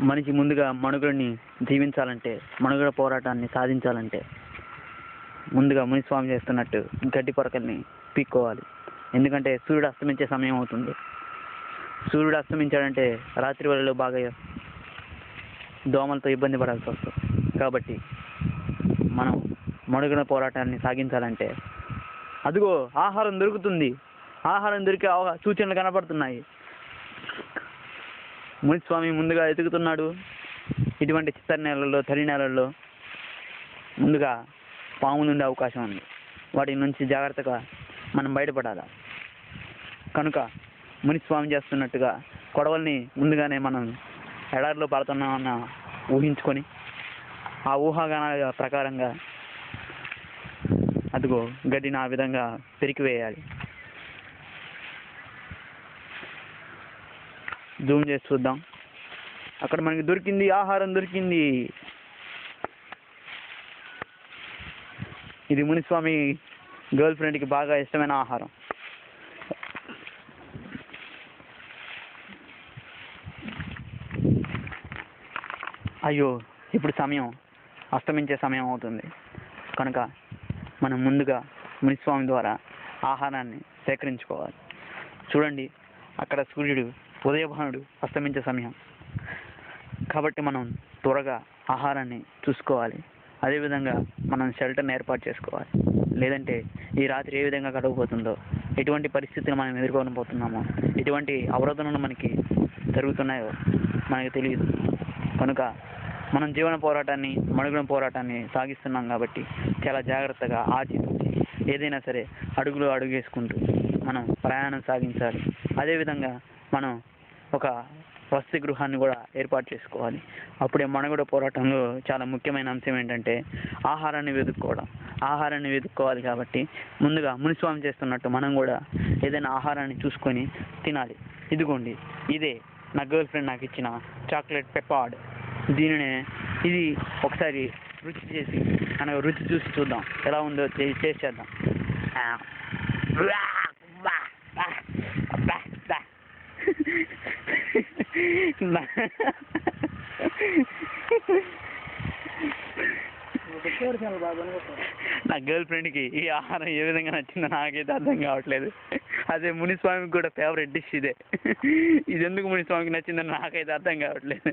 మనిషి ముందుగా మనుగడని జీవించాలంటే, మనుగడ పోరాటాన్ని సాధించాలంటే ముందుగా మునిస్వామి చేస్తున్నట్టు గడ్డి పరకల్ని పీక్కోవాలి. ఎందుకంటే సూర్యుడు అస్తమించే సమయం అవుతుంది. సూర్యుడు అస్తమించాడంటే రాత్రి వేళలో బాగా దోమలతో ఇబ్బంది పడాల్సి వస్తుంది. కాబట్టి మనం మనుగడ పోరాటాన్ని సాగించాలంటే అదిగో ఆహారం దొరుకుతుంది, ఆహారం దొరికే సూచనలు కనపడుతున్నాయి. మునిస్వామి ముందుగా ఎదుగుతున్నాడు. ఇటువంటి చిత్తడి నేలల్లో, తడి నేలల్లో ముందుగా పాములు ఉండే అవకాశం ఉంది. వాటి నుంచి జాగ్రత్తగా మనం బయటపడాలి. కనుక మునిస్వామి చేస్తున్నట్టుగా కొడవల్ని ముందుగానే మనం ఎడారిలో పడుతున్నామన్న ఊహించుకొని ఆ ఊహాగానాల ప్రకారంగా అదిగో గడ్డిని ఆ విధంగా పెరికివేయాలి. జూమ్ చేసి చూద్దాం. అక్కడ మనకి దొరికింది, ఆహారం దొరికింది. ఇది మునిస్వామి గర్ల్ ఫ్రెండ్కి బాగా ఇష్టమైన ఆహారం. అయ్యో, ఇప్పుడు సమయం అస్తమించే సమయం అవుతుంది. కనుక మనం ముందుగా మునిస్వామి ద్వారా ఆహారాన్ని సేకరించుకోవాలి. చూడండి, అక్కడ సూర్యుడు ఉదయభానుడు అస్తమించే సమయం కాబట్టి మనం త్వరగా ఆహారాన్ని చూసుకోవాలి. అదేవిధంగా మనం షెల్టర్ని ఏర్పాటు చేసుకోవాలి. లేదంటే ఈ రాత్రి ఏ విధంగా గడవబోతుందో, ఎటువంటి పరిస్థితిని మనం ఎదుర్కొనబోతున్నామో, ఎటువంటి అవరోధనలు మనకి జరుగుతున్నాయో మనకి తెలియదు. కనుక మనం జీవన పోరాటాన్ని, మనుగడ పోరాటాన్ని సాగిస్తున్నాం కాబట్టి చాలా జాగ్రత్తగా ఆచితూచి ఏదైనా సరే అడుగులు అడుగేసుకుంటూ మనం ప్రయాణం సాగించాలి. అదేవిధంగా మనం ఒక వసతి గృహాన్ని కూడా ఏర్పాటు చేసుకోవాలి. అప్పుడే మనుగడ పోరాటంలో చాలా ముఖ్యమైన అంశం ఏంటంటే ఆహారాన్ని వెతుక్కోవాలి. కాబట్టి ముందుగా మునిస్వామి చేస్తున్నట్టు మనం కూడా ఏదైనా ఆహారాన్ని చూసుకొని తినాలి. ఇదిగోండి, ఇదే నా గర్ల్ ఫ్రెండ్ నాకు ఇచ్చిన చాక్లెట్ పెప్పాడ్. ఇది ఒకసారి రుచి చూసి చూద్దాం ఎలా ఉందో. టేస్ట్ చేద్దాం. నా గర్ల్ ఫ్రెండ్కి ఈ ఆహారం ఏ విధంగా నచ్చిందో నాకైతే అర్థం కావట్లేదు. అదే మునిస్వామికి కూడా ఫేవరెట్ డిష్ ఇదే. ఇది ఎందుకు మునిస్వామికి నచ్చిందని నాకైతే అర్థం కావట్లేదు.